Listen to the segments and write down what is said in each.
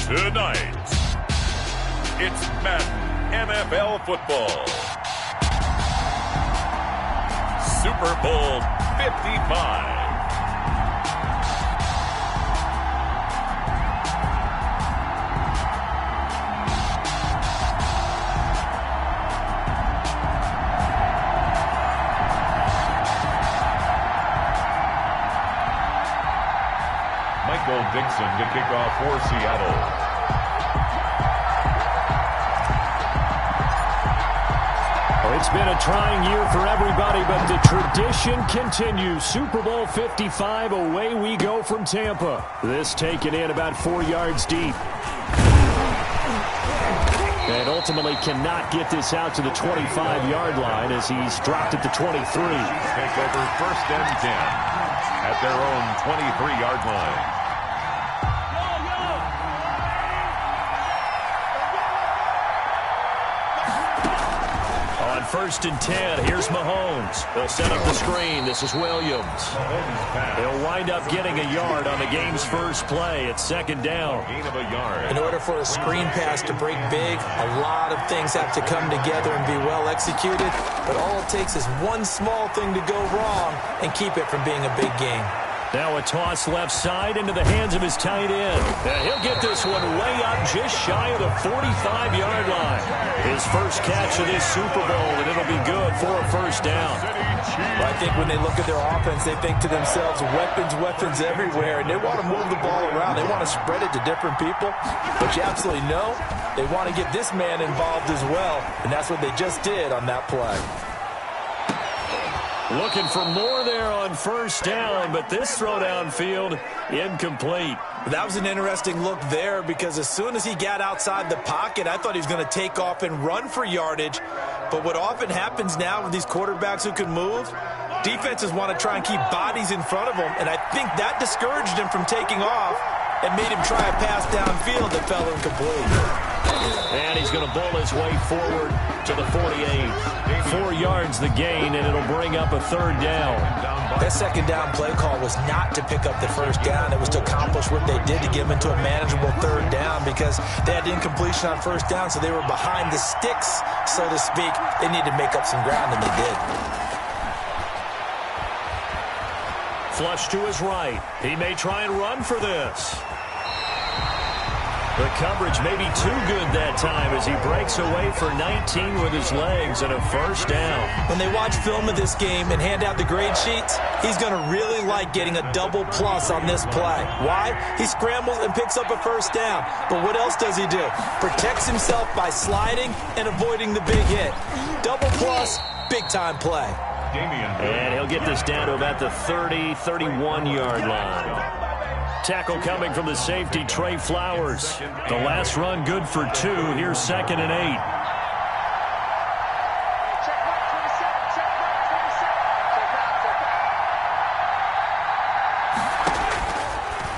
Tonight, it's Madden NFL football. Super Bowl 55. Dixon to kick off for Seattle. Well, it's been a trying year for everybody, but the tradition continues. Super Bowl 55, away we go from Tampa. This taken in about 4 yards deep. And ultimately cannot get this out to the 25-yard line as he's dropped at the 23. Take over 1st and 10 at their own 23-yard line. On 1st and 10, here's Mahomes. They'll set up the screen. This is Williams. He'll wind up getting a yard on the game's first play. It's 2nd down. Gain of a yard. In order for a screen pass to break big, a lot of things have to come together and be well executed. But all it takes is one small thing to go wrong and keep it from being a big game. Now a toss left side into the hands of his tight end. And he'll get this one way up just shy of the 45-yard line. His first catch of this Super Bowl, and it'll be good for a 1st down. Well, I think when they look at their offense, they think to themselves, weapons everywhere, and they want to move the ball around. They want to spread it to different people. But you absolutely know they want to get this man involved as well, and that's what they just did on that play. Looking for more there on 1st down, but this throw downfield incomplete. That was an interesting look there because as soon as he got outside the pocket, I thought he was going to take off and run for yardage. But what often happens now with these quarterbacks who can move, defenses want to try and keep bodies in front of them, and I think that discouraged him from taking off and made him try a pass downfield that fell incomplete. And he's going to bowl his way forward to the 48. 4 yards the gain, and it'll bring up a 3rd down. That 2nd down play call was not to pick up the 1st down. It was to accomplish what they did to get them into a manageable 3rd down because they had incompletion on 1st down, so they were behind the sticks, so to speak. They needed to make up some ground, and they did. Flush to his right. He may try and run for this. The coverage may be too good that time as he breaks away for 19 with his legs and a 1st down. When they watch film of this game and hand out the grade sheets, he's going to really like getting a double plus on this play. Why? He scrambles and picks up a 1st down. But what else does he do? Protects himself by sliding and avoiding the big hit. Double plus, big-time play. And he'll get this down to about the 30, 31-yard line. Tackle coming from the safety, Trey Flowers. The last run good for 2. Here's 2nd and 8.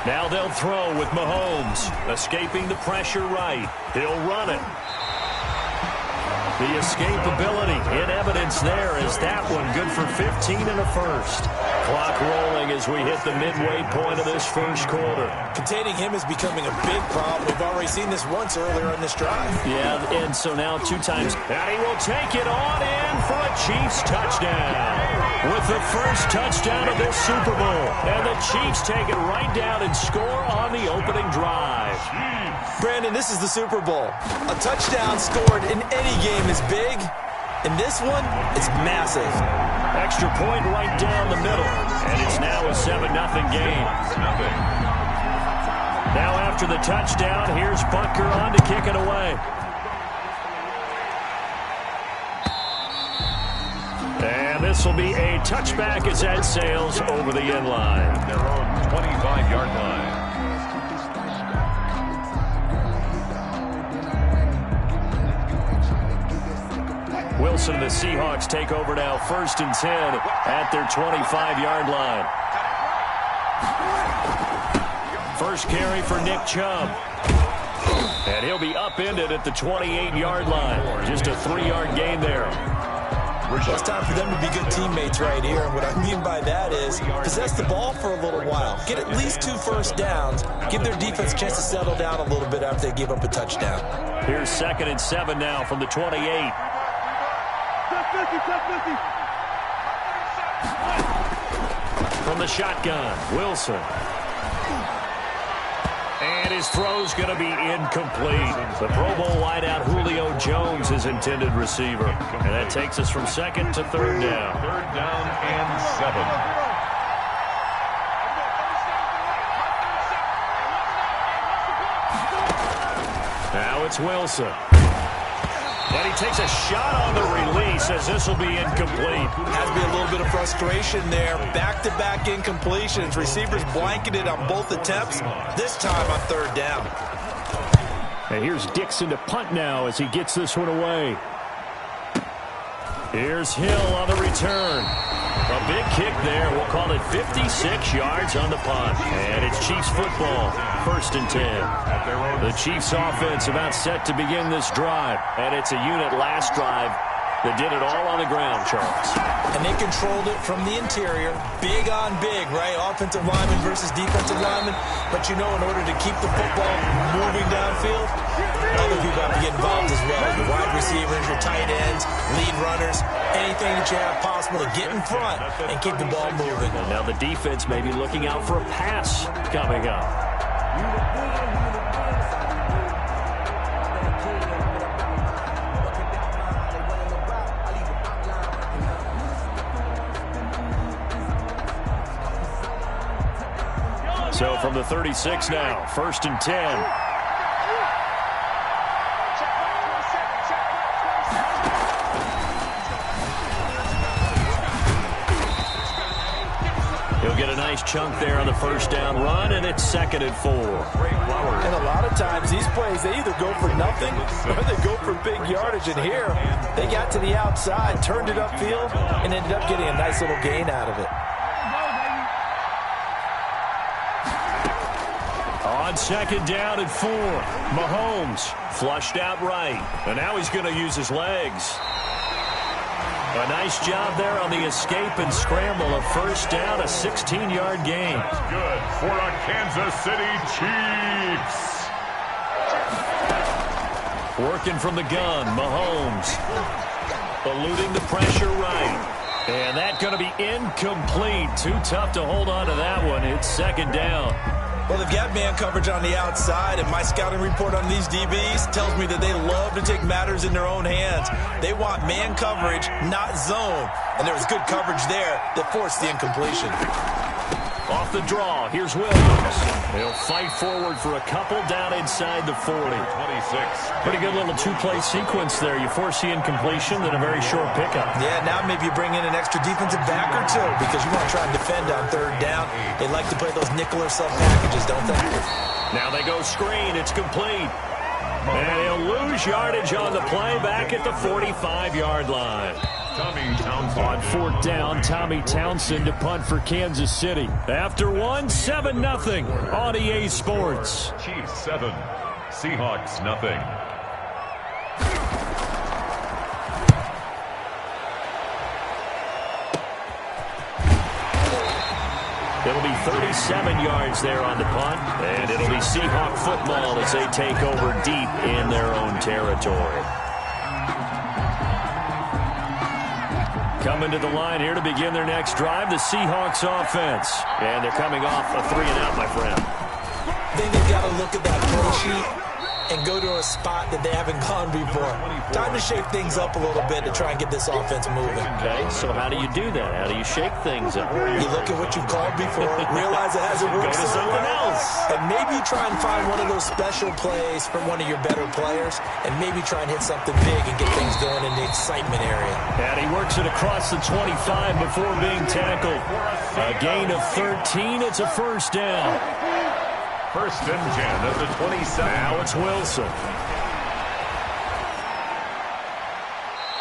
Now they'll throw with Mahomes. Escaping the pressure right. He'll run it. The escapability in evidence there as that one good for 15 and a 1st. Clock rolling as we hit the midway point of this 1st quarter. Containing him is becoming a big problem. We've already seen this once earlier in this drive. Yeah, and so now 2 times. And he will take it on in for a Chiefs touchdown. With the 1st touchdown of this Super Bowl. And the Chiefs take it right down and score on the opening drive. Brandon, this is the Super Bowl. A touchdown scored in any game is big. In this one, it's massive. Extra point right down the middle. And it's now a 7-0 game. Now after the touchdown, here's Butker on to kick it away. And this will be a touchback as that sails over the end line. Their own 25-yard line. Wilson and the Seahawks take over now 1st and 10 at their 25-yard line. First carry for Nick Chubb. And he'll be upended at the 28-yard line. Just a 3-yard gain there. Well, it's time for them to be good teammates right here. And what I mean by that is possess the ball for a little while. Get at least 2 first downs. Give their defense a chance to settle down a little bit after they give up a touchdown. Here's 2nd and 7 now from the 28. From the shotgun, Wilson. And his throw's going to be incomplete. The Pro Bowl wideout Julio Jones is intended receiver. And that takes us from 2nd to 3rd down. 3rd down and 7. Now it's Wilson. And he takes a shot on the release as this will be incomplete. Has to be a little bit of frustration there. Back-to-back incompletions. Receivers blanketed on both attempts. This time on 3rd down. And here's Dixon to punt now as he gets this one away. Here's Hill on the return. A big kick there. We'll call it 56 yards on the punt. And it's Chiefs football. 1st and 10. The Chiefs offense about set to begin this drive. And it's a unit last drive that did it all on the ground, Charles. And they controlled it from the interior. Big on big, right? Offensive lineman versus defensive lineman. But you know, in order to keep the football moving downfield, other people have to get involved as well. Your wide receivers, your tight ends, lead runners, anything that you have possible to get in front and keep the ball moving. And now the defense may be looking out for a pass coming up. So from the 36 now, 1st and 10. He'll get a nice chunk there on the 1st down run, and it's 2nd and 4. And a lot of times these plays, they either go for nothing or they go for big yardage. And here, they got to the outside, turned it upfield, and ended up getting a nice little gain out of it. On 2nd down and 4, Mahomes flushed out right. And now he's going to use his legs. A nice job there on the escape and scramble. A 1st down, a 16-yard gain. That's good for a Kansas City Chiefs. Working from the gun, Mahomes. Eluding the pressure right. And that's going to be incomplete. Too tough to hold on to that one. It's 2nd down. Well, they've got man coverage on the outside, and my scouting report on these DBs tells me that they love to take matters in their own hands. They want man coverage, not zone. And there was good coverage there that forced the incompletion. Off the draw, here's Williams. He'll fight forward for a couple down inside the 40. 26. Pretty good little 2-play sequence there. You force the incompletion, then a very short pickup. Yeah, now maybe you bring in an extra defensive back or two because you want to try and defend on 3rd down. They like to play those nickel or sub packages, don't they? Now they go screen. It's complete. And he'll lose yardage on the play back at the 45-yard line. On 4th down, Tommy Townsend to punt for Kansas City. After 7-0 on EA Sports. Chiefs 7, Seahawks nothing. It'll be 37 yards there on the punt, and it'll be Seahawk football as they take over deep in their own territory. Coming to the line here to begin their next drive, the Seahawks offense. And they're coming off a 3-and-out, my friend. I think they've got to look at that play sheet and go to a spot that they haven't gone before. Time to shake things up a little bit to try and get this offense moving. Okay, so how do you do that? How do you shake things up? You look at what you've called before, realize it hasn't worked Go to so something well, else. and maybe try and find one of those special plays from one of your better players, and maybe try and hit something big and get things going in the excitement area. And he works it across the 25 before being tackled. A gain of 13. It's a 1st down. 1st and 10 at the 27. Now it's Wilson.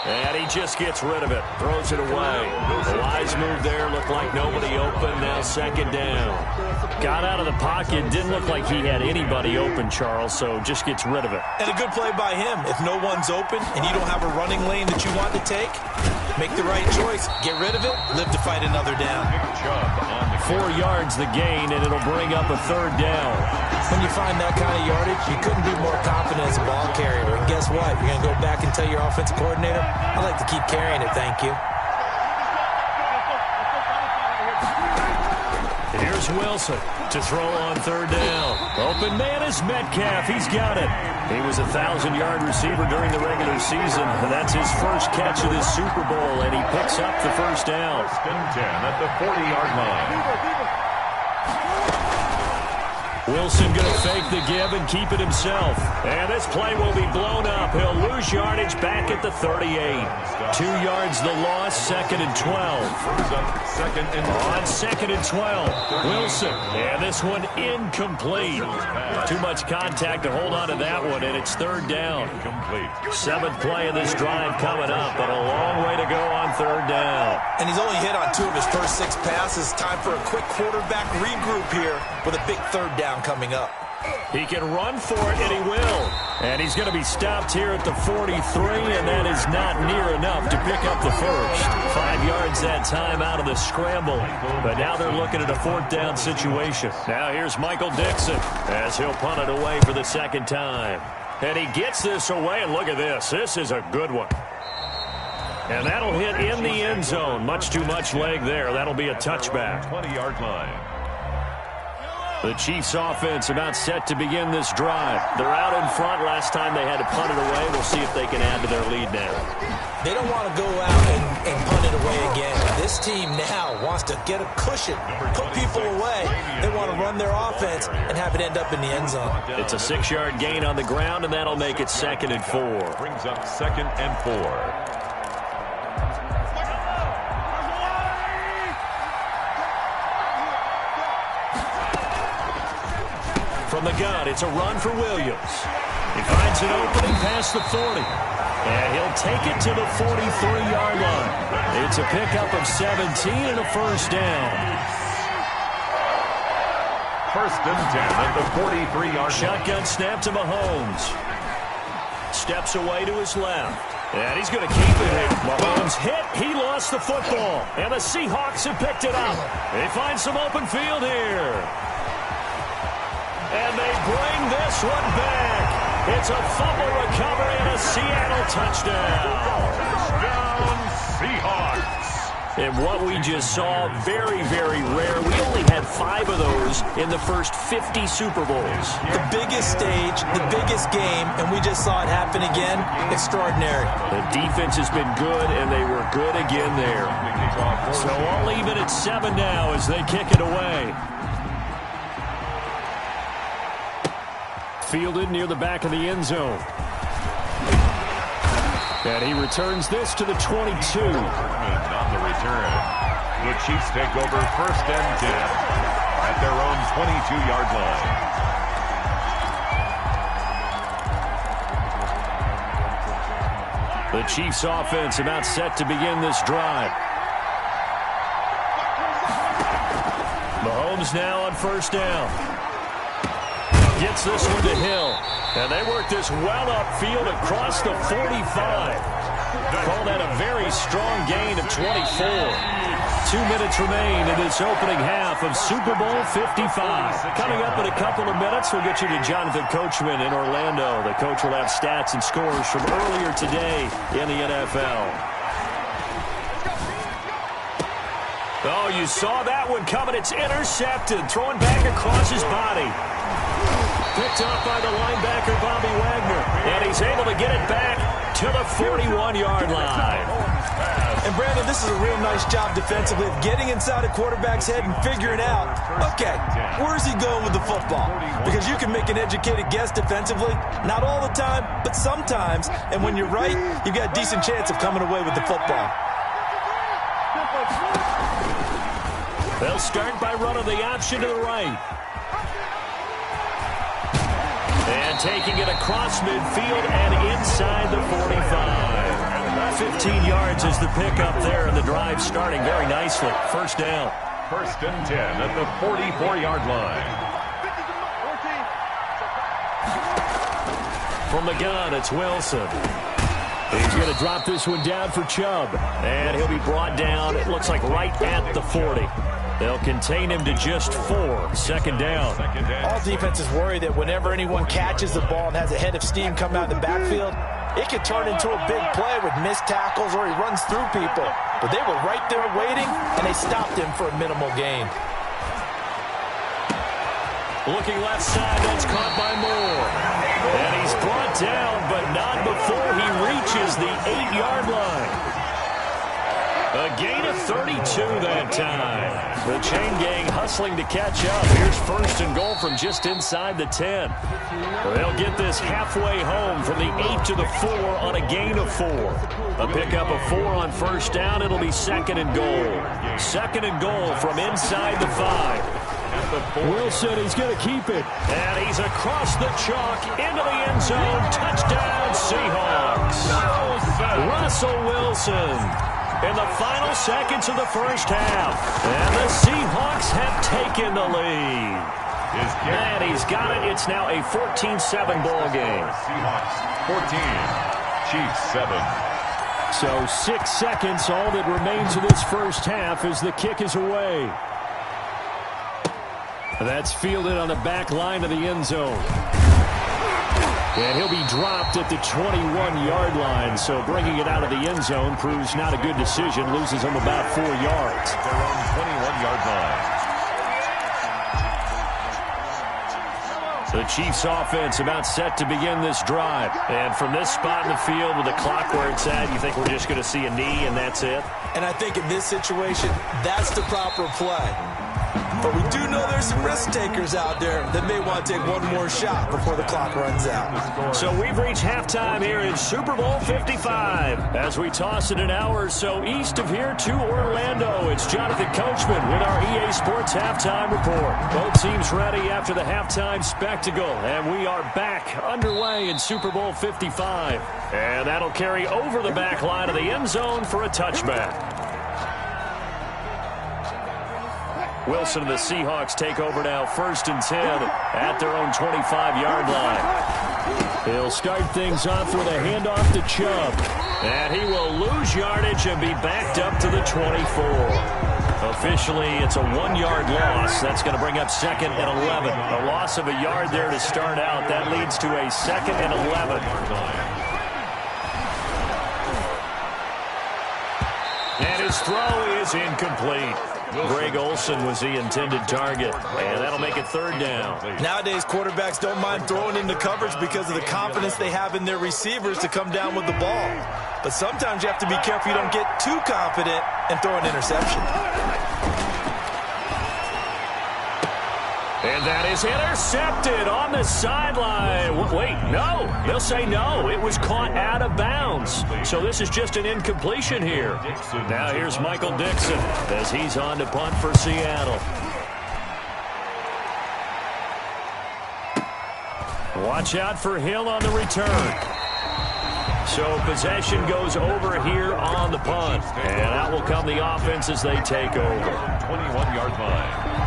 And he just gets rid of it, throws it away. The wise move there, looked like nobody open, now second down. Got out of the pocket, didn't look like he had anybody open, Charles, so just gets rid of it. And a good play by him. If no one's open and you don't have a running lane that you want to take, make the right choice. Get rid of it, live to fight another down. 4 yards the gain, and it'll bring up a third down. When you find that kind of yardage, you couldn't be more confident as a ball carrier. And guess what? You're going to go back and tell your offensive coordinator, I'd like to keep carrying it, thank you. Here's Wilson to throw on third down. Open man is Metcalf. He's got it. He was a 1,000-yard receiver during the regular season. That's his first catch of this Super Bowl, and he picks up the first down. First and 10 at the 40-yard line. Wilson going to fake the give and keep it himself. And this play will be blown up. He'll lose yardage back at the 38. 2 yards the loss, second and 12. On second and 12, Wilson. And this one incomplete. Too much contact to hold on to that one, and it's third down. Seventh play of this drive coming up, but a long way to go on third down. And he's only hit on 2 of his first 6 passes. Time for a quick quarterback regroup here with a big third down coming up. He can run for it, and he will. And he's going to be stopped here at the 43, and that is not near enough to pick up the first. 5 yards that time out of the scramble. But now they're looking at a fourth down situation. Now here's Michael Dixon as he'll punt it away for the second time. And he gets this away, and look at this. This is a good one. And that'll hit in the end zone. Much too much leg there. That'll be a touchback. 20-yard line. The Chiefs offense about set to begin this drive. They're out in front. Last time they had to punt it away. We'll see if they can add to their lead now. They don't want to go out and punt it away again. This team now wants to get a cushion, put people away. They want to run their offense and have it end up in the end zone. It's a 6-yard gain on the ground, and that'll make it second and 4. Brings up second and 4. From the gun, it's a run for Williams. He finds an opening past the 40. And he'll take it to the 43-yard line. It's a pickup of 17 and a first down. First and 10 at the 43-yard line. Shotgun snap to Mahomes. Steps away to his left. And he's going to keep it. Mahomes hit. He lost the football. And the Seahawks have picked it up. They find some open field here. And they bring this one back. It's a fumble recovery and a Seattle touchdown. Touchdown, Seahawks. And what we just saw, very, very rare. We only had 5 of those in the first 50 Super Bowls. The biggest stage, the biggest game, and we just saw it happen again. Extraordinary. The defense has been good, and they were good again there. So I'll leave it at 7 now as they kick it away. Fielded near the back of the end zone. And he returns this to the 22. On the return, the Chiefs take over first and 10 at their own 22-yard line. The Chiefs offense about set to begin this drive. Mahomes now on first down. Gets this one to Hill. And they work this well upfield across the 45. Call that a very strong gain of 24. 2 minutes remain in this opening half of Super Bowl 55. Coming up in a couple of minutes, we'll get you to Jonathan Coachman in Orlando. The coach will have stats and scores from earlier today in the NFL. Oh, you saw that one coming. It's intercepted. Throwing back across his body. Picked up by the linebacker, Bobby Wagner. And he's able to get it back to the 41-yard line. And, Brandon, this is a real nice job defensively of getting inside a quarterback's head and figuring out, okay, where's he going with the football? Because you can make an educated guess defensively. Not all the time, but sometimes. And when you're right, you've got a decent chance of coming away with the football. They'll start by running the option to the right. And taking it across midfield and inside the 45. 15 yards is the pickup there, and the drive starting very nicely. First down. First and 10 at the 44-yard line. From the gun, it's Wilson. He's going to drop this one down for Chubb. And he'll be brought down, it looks like, right at the 40. They'll contain him to just 4. Second down. All defenses worry that whenever anyone catches the ball and has a head of steam come out of the backfield, it could turn into a big play with missed tackles or he runs through people. But they were right there waiting, and they stopped him for a minimal gain. Looking left side, that's caught by Moore. And he's brought down, but not before he reaches the 8-yard line. A gain of 32 that time. The chain gang hustling to catch up. Here's first and goal from just inside the 10. They'll get this halfway home from the 8 to the 4 on a gain of 4. A pickup of 4 on first down. It'll be second and goal. Second and goal from inside the 5. Wilson, he's going to keep it. And he's across the chalk into the end zone. Touchdown, Seahawks. Russell Wilson in the final seconds of the first half. And the Seahawks have taken the lead. And he's got it. It's now a 14-7 ball game. Seahawks 14, Chiefs 7. So 6 seconds, all that remains of this first half as the kick is away. That's fielded on the back line of the end zone. And he'll be dropped at the 21-yard line, so bringing it out of the end zone proves not a good decision. Loses him about 4 yards. Their own 21-yard line. The Chiefs offense about set to begin this drive. And from this spot in the field with the clock where it's at, you think we're just going to see a knee and that's it? And I think in this situation, that's the proper play. But we do know there's some risk takers out there that may want to take one more shot before the clock runs out. So we've reached halftime here in Super Bowl 55. As we toss it an hour or so east of here to Orlando, it's Jonathan Coachman with our EA Sports Halftime Report. Both teams ready after the halftime spectacle, and we are back underway in Super Bowl 55. And that'll carry over the back line of the end zone for a touchback. Wilson and the Seahawks take over now, first and 10 at their own 25-yard line. He'll start things off with a handoff to Chubb. And he will lose yardage and be backed up to the 24. Officially, it's a 1-yard loss. That's going to bring up second and 11. A loss of a yard there to start out. That leads to a second and 11. And his throw is incomplete. Greg Olsen was the intended target, and that'll make it third down. Nowadays, quarterbacks don't mind throwing into coverage because of the confidence they have in their receivers to come down with the ball. But sometimes you have to be careful you don't get too confident and throw an interception. And that is intercepted on the sideline. Wait, no. They'll say no. It was caught out of bounds. So this is just an incompletion here. Now here's Michael Dixon as he's on to punt for Seattle. Watch out for Hill on the return. So possession goes over here on the punt. And out will come the offense as they take over. 21-yard line.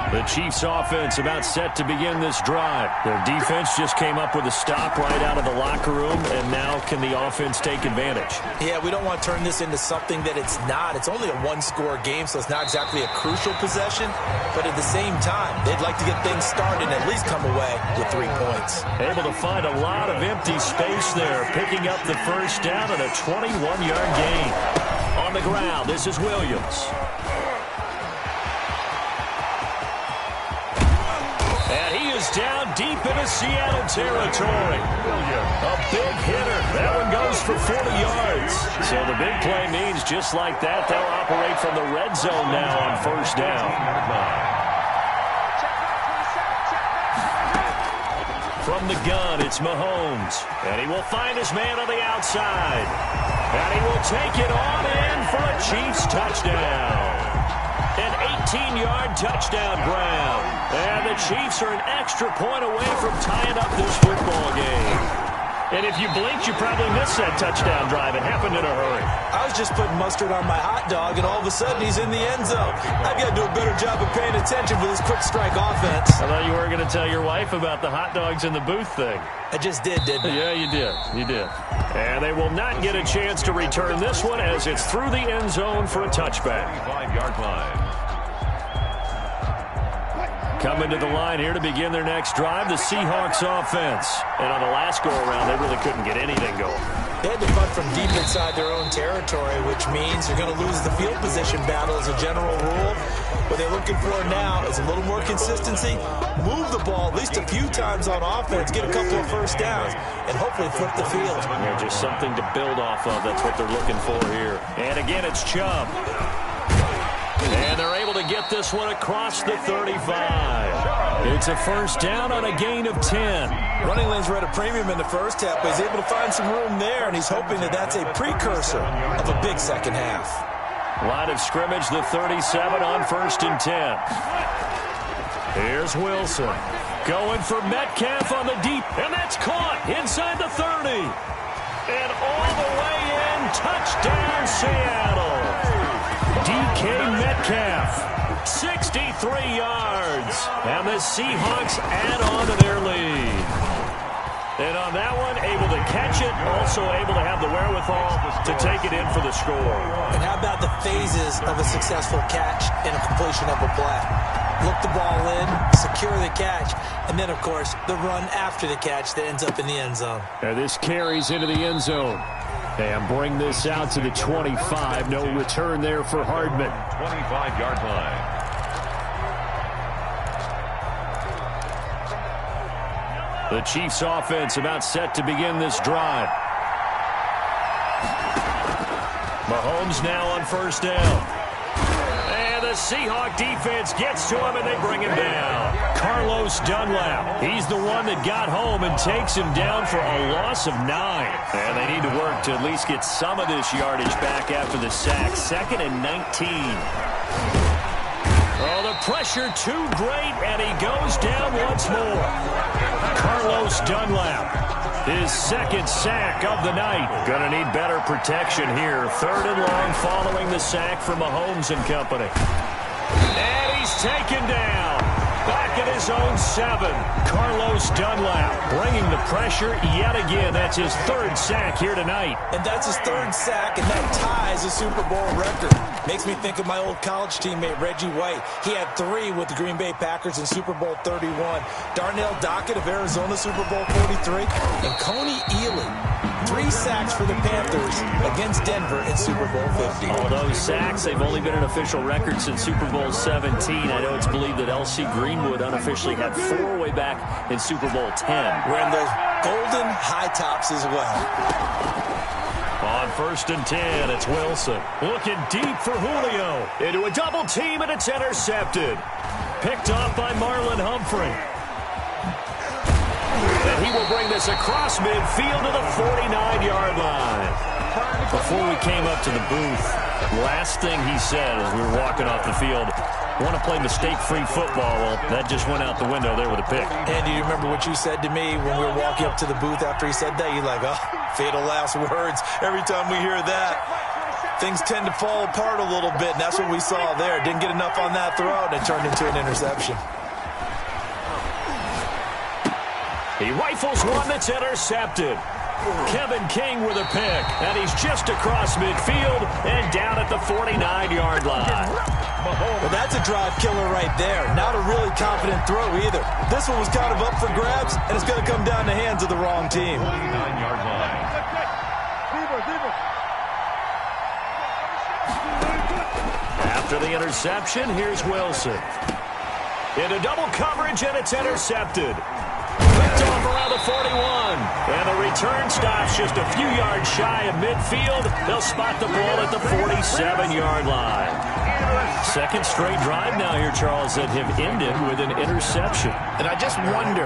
The Chiefs offense about set to begin this drive. Their defense just came up with a stop right out of the locker room, and now can the offense take advantage? Yeah, we don't want to turn this into something that it's not. It's only a one-score game, so it's not exactly a crucial possession. But at the same time, they'd like to get things started and at least come away with 3 points. Able to find a lot of empty space there, picking up the first down and a 21-yard gain. On the ground, this is Williams. Down deep into Seattle territory. A big hitter. That one goes for 40 yards. So the big play means just like that, they'll operate from the red zone now on first down. From the gun, it's Mahomes. And he will find his man on the outside. And he will take it on in for a Chiefs touchdown. An 19-yard touchdown grab. And the Chiefs are an extra point away from tying up this football game. And if you blinked, you probably missed that touchdown drive. It happened in a hurry. I was just putting mustard on my hot dog, and all of a sudden he's in the end zone. I've got to do a better job of paying attention for this quick strike offense. I thought you were going to tell your wife about the hot dogs in the booth thing. I just did, didn't I? Yeah, you did. You did. And they will not get a chance to return this one as it's through the end zone for a touchback. 5-yard line. Coming to the line here to begin their next drive, the Seahawks offense. And on the last go-around, they really couldn't get anything going. They had to punt from deep inside their own territory, which means you're going to lose the field position battle as a general rule. What they're looking for now is a little more consistency, move the ball at least a few times on offense, get a couple of first downs, and hopefully flip the field. Yeah, just something to build off of. That's what they're looking for here. And again, it's Chubb. And they're able to get this one across the 35. It's a first down on a gain of 10. Running lanes were at a premium in the first half, but he's able to find some room there, and he's hoping that that's a precursor of a big second half. Line of scrimmage, the 37 on 1st and 10. Here's Wilson. Going for Metcalf on the deep, and that's caught inside the 30. And all the way in, touchdown Seattle. DK Metcalf, 63 yards. And the Seahawks add on to their lead. And on that one, able to catch it, also able to have the wherewithal to take it in for the score. And how about the phases of a successful catch and a completion of a play? Look the ball in, secure the catch, and then, of course, the run after the catch that ends up in the end zone. And this carries into the end zone. And bring this out to the 25. No return there for Hardman. 25-yard line. The Chiefs offense about set to begin this drive. Mahomes now on first down. And the Seahawk defense gets to him and they bring him down. Carlos Dunlap. He's the one that got home and takes him down for a loss of 9. And they need to work to at least get some of this yardage back after the sack. 2nd and 19. Oh, the pressure too great, and he goes down once more. Carlos Dunlap, his 2nd sack of the night. Gonna need better protection here. 3rd and long following the sack from Mahomes and company. And he's taken down. Back at his own 7. Carlos Dunlap bringing the pressure yet again. That's his 3rd sack here tonight. And that's his 3rd sack, and that ties a Super Bowl record. Makes me think of my old college teammate, Reggie White. He had 3 with the Green Bay Packers in Super Bowl 31. Darnell Dockett of Arizona, Super Bowl 43. And Coney Ealy, 3 sacks for the Panthers against Denver in Super Bowl 50. All those sacks, they've only been an official record since Super Bowl 17. I know it's believed that L.C. Greenwood unofficially had 4 way back in Super Bowl 10. Wearing those golden high tops as well. On 1st and 10, it's Wilson. Looking deep for Julio. Into a double team, and it's intercepted. Picked off by Marlon Humphrey. And he will bring this across midfield to the 49-yard line. Before we came up to the booth, last thing he said as we were walking off the field, want to play mistake-free football. Well, that just went out the window there with a pick. And do you remember what you said to me when we were walking up to the booth after he said that? You're like, oh, fatal last words. Every time we hear that, things tend to fall apart a little bit, and that's what we saw there. Didn't get enough on that throw, and it turned into an interception. He rifles one that's intercepted. Kevin King with a pick, and he's just across midfield and down at the 49-yard line. Well, that's a drive killer right there. Not a really confident throw either. This one was kind of up for grabs, and it's going to come down the hands of the wrong team. 49-yard line. After the interception, here's Wilson. Into double coverage, and it's intercepted. Picked off around the 41. And the return stops just a few yards shy of midfield. They'll spot the ball at the 47-yard line. 2nd straight drive now here, Charles, that have ended with an interception. And I just wonder,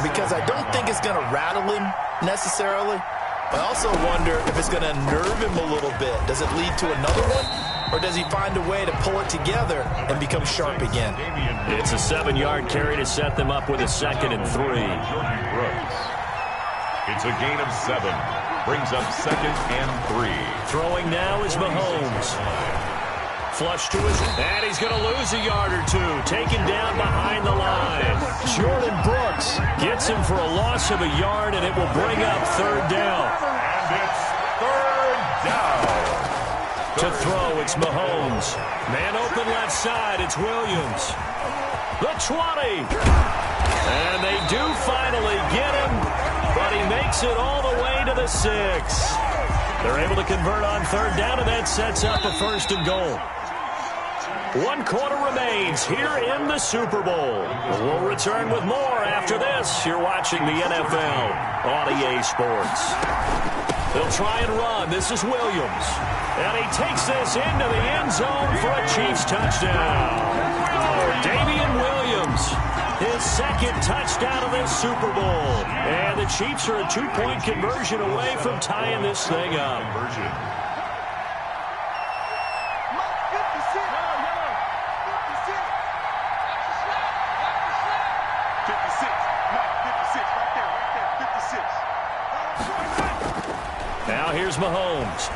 because I don't think it's going to rattle him necessarily, I also wonder if it's going to nerve him a little bit. Does it lead to another one? or does he find a way to pull it together and become sharp again? It's a 7-yard carry to set them up with a 2nd and 3. It's a gain of 7. Brings up 2nd and 3. Throwing now is Mahomes. Flush to his, and he's going to lose a yard or 2. Taken down behind the line. Jordan Brooks gets him for a loss of a yard, and it will bring up 3rd down. And it's 3rd down. To throw, it's Mahomes. Man open left side, it's Williams. The 20. And they do finally get him, but he makes it all the way to the 6. They're able to convert on 3rd down, and that sets up a 1st and goal. 1 quarter remains here in the Super Bowl. We'll return with more after this. You're watching the NFL on EA Sports. They'll try and run. This is Williams. And he takes this into the end zone for a Chiefs touchdown. Damian Williams, his 2nd touchdown of this Super Bowl. And the Chiefs are a 2-point conversion away from tying this thing up. Now here's Mahomes.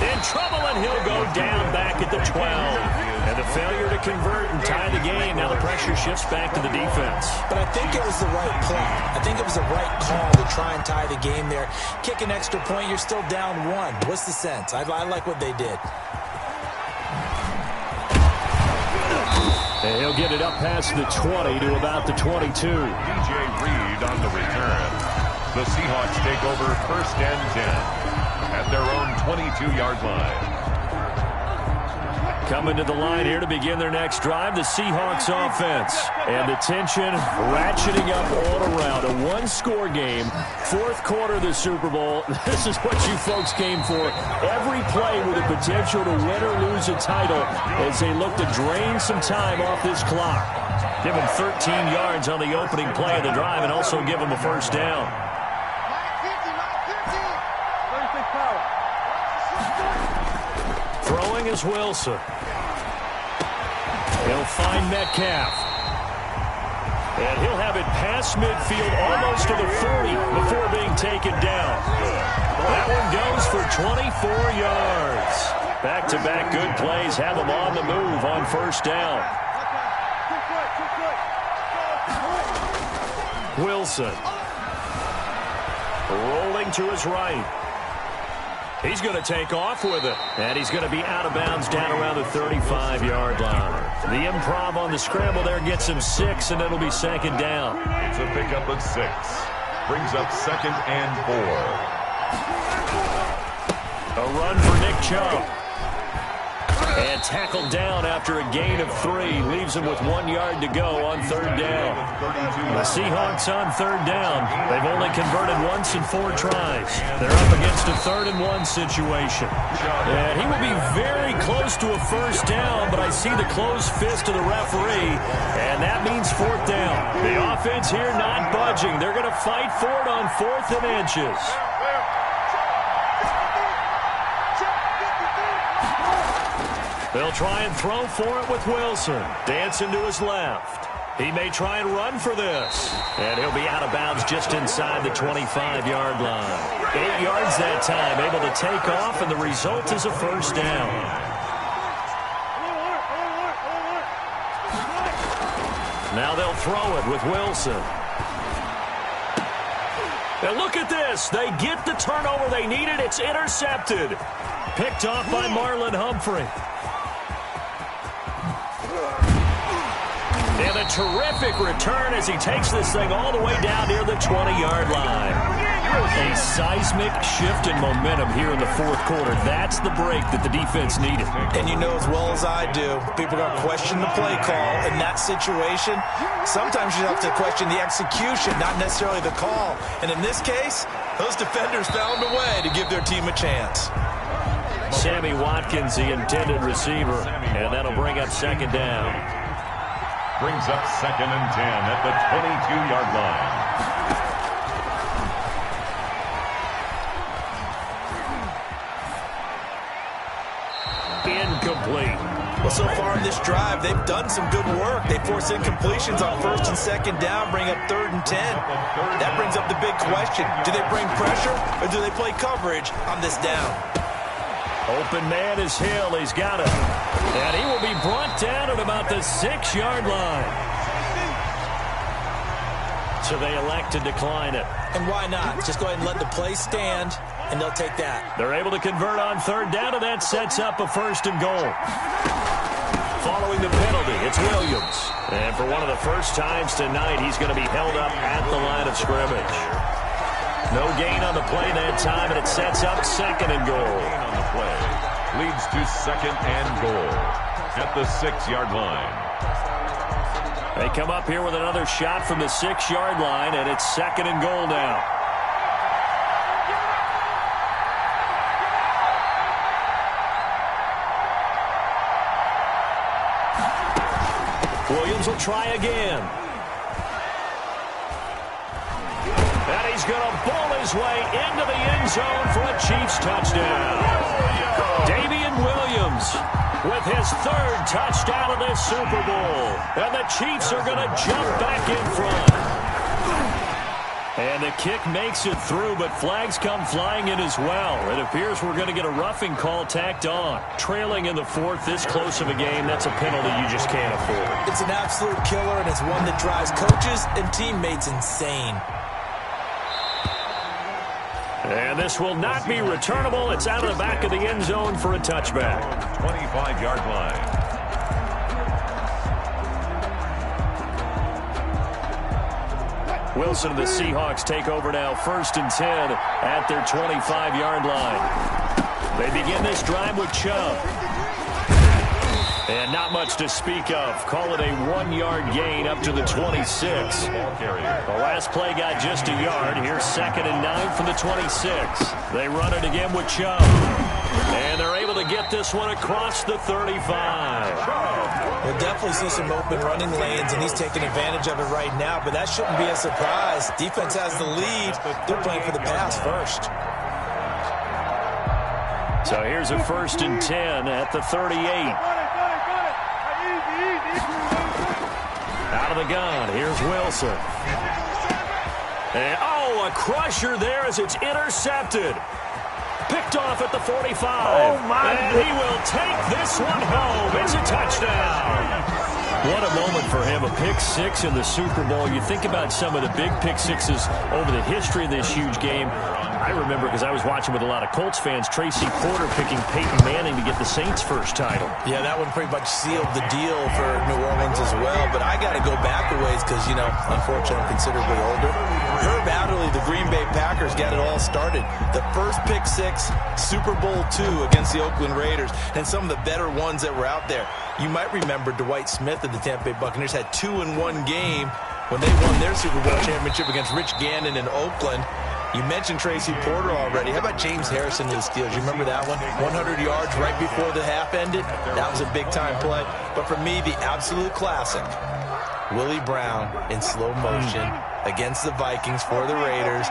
In trouble, and he'll go down back at the 12. And the failure to convert and tie the game. Now the pressure shifts back to the defense. But I think it was the right play. I think it was the right call to try and tie the game there. Kick an extra point, you're still down 1. What's the sense? I like what they did. And he'll get it up past the 20 to about the 22. DJ Reed on the return. The Seahawks take over 1st and 10 at their own 22-yard line. Coming to the line here to begin their next drive, the Seahawks offense. And the tension ratcheting up all around. A 1-score game, 4th quarter of the Super Bowl. This is what you folks came for. Every play with the potential to win or lose a title as they look to drain some time off this clock. Give them 13 yards on the opening play of the drive and also give them a 1st down. Throwing is Wilson. He'll find Metcalf. And he'll have it past midfield almost to the 40 before being taken down. That one goes for 24 yards. Back-to-back good plays have him on the move on 1st down. Wilson. Rolling to his right. He's going to take off with it. And he's going to be out of bounds down around the 35-yard line. The improv on the scramble there gets him 6, and it'll be 2nd down. It's a pickup of 6. Brings up 2nd and 4. A run for Nick Chubb. And tackled down after a gain of 3. Leaves him with 1 yard to go on 3rd down. The Seahawks on 3rd down. They've only converted once in 4 tries. They're up against a 3rd and 1 situation. And he will be very close to a 1st down, but I see the closed fist of the referee, and that means 4th down. The offense here not budging. They're going to fight for it on 4th and inches. They'll try and throw for it with Wilson. Dancing to his left. He may try and run for this. And he'll be out of bounds just inside the 25-yard line. 8 yards that time, able to take off, and the result is a 1st down. Now they'll throw it with Wilson. And look at this. They get the turnover they needed. It's intercepted. Picked off by Marlon Humphrey. And a terrific return as he takes this thing all the way down near the 20-yard line. A seismic shift in momentum here in the 4th quarter. That's the break that the defense needed. And you know as well as I do, people are going to question the play call in that situation. Sometimes you have to question the execution, not necessarily the call. And in this case, those defenders found a way to give their team a chance. Sammy Watkins, the intended receiver, and that'll bring up 2nd down. Brings up 2nd and 10 at the 22-yard line. incomplete. Well, so far in this drive, they've done some good work. They force incompletions on 1st and 2nd down, bring up 3rd and 10. That brings up the big question. Do they bring pressure or do they play coverage on this down? Open man is Hill. He's got it. And he will be brought down at about the 6-yard line. So they elect to decline it. And why not? Just go ahead and let the play stand, and they'll take that. They're able to convert on 3rd down, and that sets up a 1st and goal. Following the penalty, it's Williams. And for one of the first times tonight, he's going to be held up at the line of scrimmage. No gain on the play that time, and it sets up 2nd and goal. Gain on the play leads to 2nd and goal at the 6-yard line. They come up here with another shot from the 6-yard line, and it's 2nd and goal now. Williams will try again. And he's going to bowl his way into the end zone for a Chiefs touchdown. Damian Williams with his 3rd touchdown of this Super Bowl. And the Chiefs are going to jump back in front. And the kick makes it through, but flags come flying in as well. It appears we're going to get a roughing call tacked on. Trailing in the 4th, this close of a game, that's a penalty you just can't afford. It's an absolute killer, and it's one that drives coaches and teammates insane. And this will not be returnable. It's out of the back of the end zone for a touchback. 25-yard line. Wilson and the Seahawks take over now, 1st and 10 at their 25-yard line. They begin this drive with Chubb. And not much to speak of. Call it a 1-yard gain up to the 26. The last play got just a yard. Here's 2nd and 9 from the 26. They run it again with Chubb. And they're able to get this one across the 35. We'll definitely see some open running lanes, and he's taking advantage of it right now, but that shouldn't be a surprise. Defense has the lead. They're playing for the pass first. So here's a 1st and 10 at the 38. Out of the gun, here's Wilson. And, a crusher there as it's intercepted. Picked off at the 45. And he will take this one home. It's a touchdown. What a moment for him, a pick 6 in the Super Bowl. You think about some of the big pick 6s over the history of this huge game. I remember, because I was watching with a lot of Colts fans, Tracy Porter picking Peyton Manning to get the Saints' first title. Yeah, that one pretty much sealed the deal for New Orleans as well. But I got to go back a ways because, unfortunately, I'm considerably older. Herb Adderley, the Green Bay Packers, got it all started. The first pick 6, Super Bowl II against the Oakland Raiders, and some of the better ones that were out there. You might remember Dwight Smith of the Tampa Bay Buccaneers had 2 in one game when they won their Super Bowl championship against Rich Gannon in Oakland. You mentioned Tracy Porter already. How about James Harrison to the Steelers? You remember that one? 100 yards right before the half ended. That was a big-time play. But for me, the absolute classic, Willie Brown in slow motion against the Vikings for the Raiders.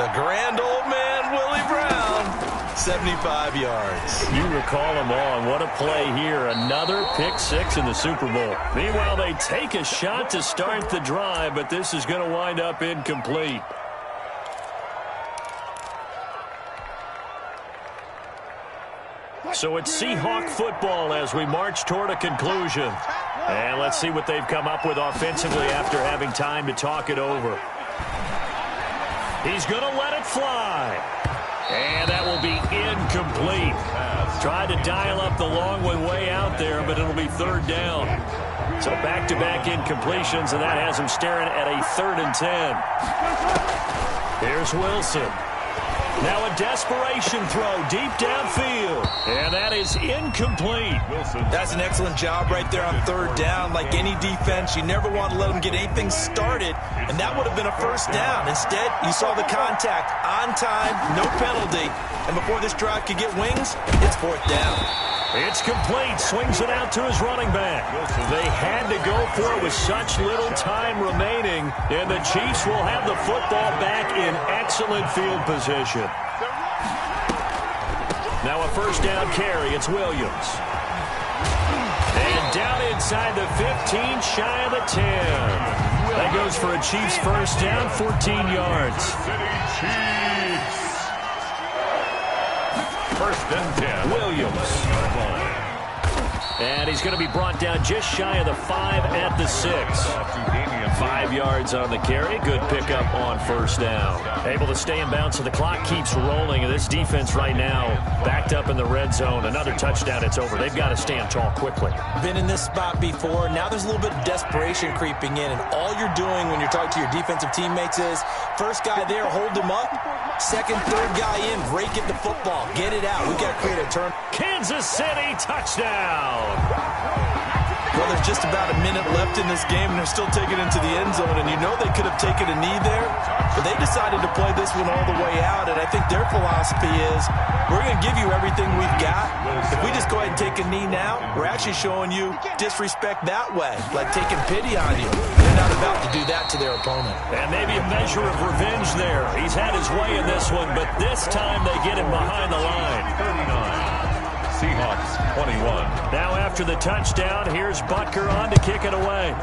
The grand old man, Willie Brown, 75 yards. You recall them all. What a play here. Another pick 6 in the Super Bowl. Meanwhile, they take a shot to start the drive, but this is going to wind up incomplete. So it's Seahawk football as we march toward a conclusion. And let's see what they've come up with offensively after having time to talk it over. He's going to let it fly. And that will be incomplete. Tried to dial up the long one way out there, but it'll be 3rd down. So back-to-back incompletions, and that has him staring at a 3rd and 10. Here's Wilson. Now a desperation throw deep downfield. And that is incomplete. Wilson. That's an excellent job right there on 3rd down. Like any defense, you never want to let them get anything started. And that would have been a 1st down. Instead, you saw the contact on time, no penalty. And before this drive could get wings, it's 4th down. It's complete. Swings it out to his running back. They had to go for it with such little time remaining. And the Chiefs will have the football back in excellent field position. Now a first down carry. It's Williams. And down inside the 15, shy of the 10. That goes for a Chiefs first down, 14 yards. Chiefs. First and 10. Williams. And he's going to be brought down just shy of the 5 at the 6. 5 yards on the carry. Good pickup on first down. Able to stay in bounds, so the clock keeps rolling. And this defense right now backed up in the red zone. Another touchdown, it's over. They've got to stand tall quickly. Been in this spot before. Now there's a little bit of desperation creeping in. And all you're doing when you're talking to your defensive teammates is, first guy there, hold him up. Second, third guy in, break it the football. Get it out. We got to create a turn. Kansas City touchdown. Well, there's just about a minute left in this game, and they're still taking it into the end zone. And you know they could have taken a knee there, but they decided to play this one all the way out. And I think their philosophy is, we're going to give you everything we've got. If we just go ahead and take a knee now, we're actually showing you disrespect that way, like taking pity on you. They're not about to do that to their opponent. And maybe a measure of revenge there. He's had his way in this one, but this time they get him behind the line. 39. Seahawks 21. Now after the touchdown, here's Butker on to kick it away.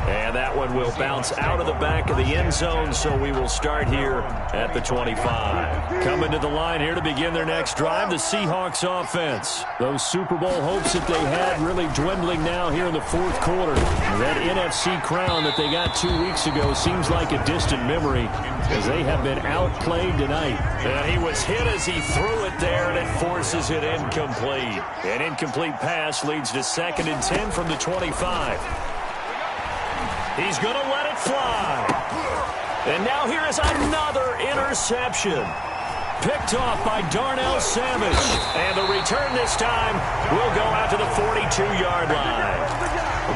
And that one will bounce out of the back of the end zone, so we will start here at the 25. Coming to the line here to begin their next drive, the Seahawks offense. Those Super Bowl hopes that they had really dwindling now here in the fourth quarter. That NFC crown that they got 2 weeks ago seems like a distant memory as they have been outplayed tonight. And he was hit as he threw it there, and it forces it incomplete. An incomplete pass leads to 2nd and 10 from the 25. He's going to let it fly. And now here is another interception. Picked off by Darnell Savage. And the return this time will go out to the 42-yard line.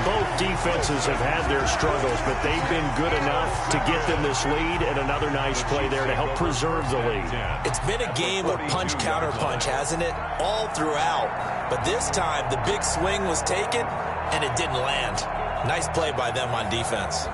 Both defenses have had their struggles, but they've been good enough to get them this lead, and another nice play there to help preserve the lead. It's been a game of punch-counter-punch, hasn't it? All throughout. But this time, the big swing was taken, and it didn't land. Nice play by them on defense.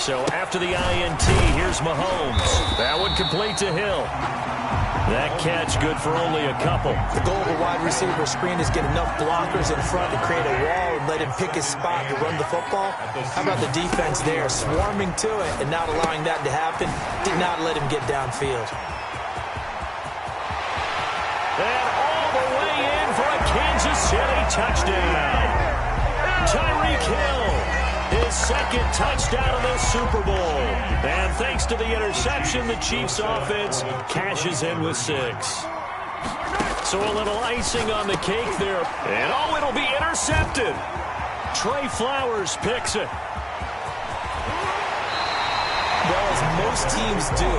So after the INT, here's Mahomes. That one complete to Hill. That catch good for only a couple. The goal of a wide receiver screen is get enough blockers in front to create a wall and let him pick his spot to run the football. How about the defense there, swarming to it and not allowing that to happen? Did not let him get downfield. And all the way in for a Kansas City touchdown. Tyreek Hill, his 2nd touchdown of the Super Bowl. And thanks to the interception, the Chiefs offense cashes in with 6. So a little icing on the cake there. And oh, it'll be intercepted. Trey Flowers picks it. Well, as most teams do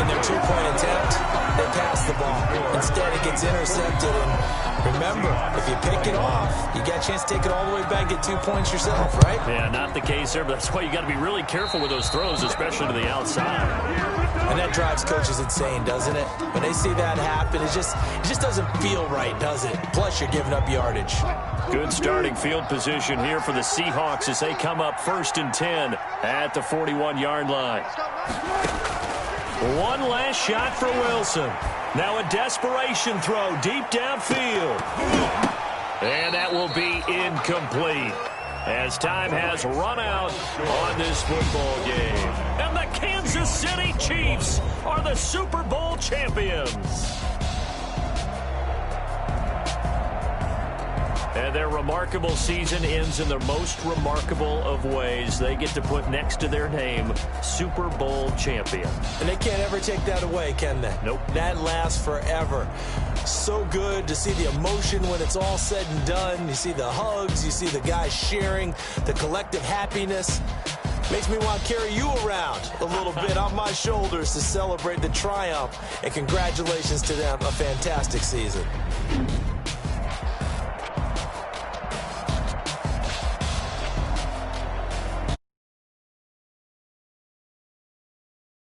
in their two-point attempt, they pass the ball. Instead, it gets intercepted. And remember, if you pick it off, you got a chance to take it all the way back, get 2 points yourself, right? Yeah, not the case there, but that's why you got to be really careful with those throws, especially to the outside. And that drives coaches insane, doesn't it? When they see that happen, it just doesn't feel right, does it? Plus, you're giving up yardage. Good starting field position here for the Seahawks as they come up 1st and 10 at the 41-yard line. One last shot for Wilson. Now a desperation throw deep downfield. And that will be incomplete as time has run out on this football game. And the Kansas City Chiefs are the Super Bowl champions. And their remarkable season ends in the most remarkable of ways. They get to put next to their name, Super Bowl champion. And they can't ever take that away, can they? Nope. That lasts forever. So good to see the emotion when it's all said and done. You see the hugs, you see the guys sharing, the collective happiness. Makes me want to carry you around a little bit on my shoulders to celebrate the triumph. And congratulations to them, a fantastic season.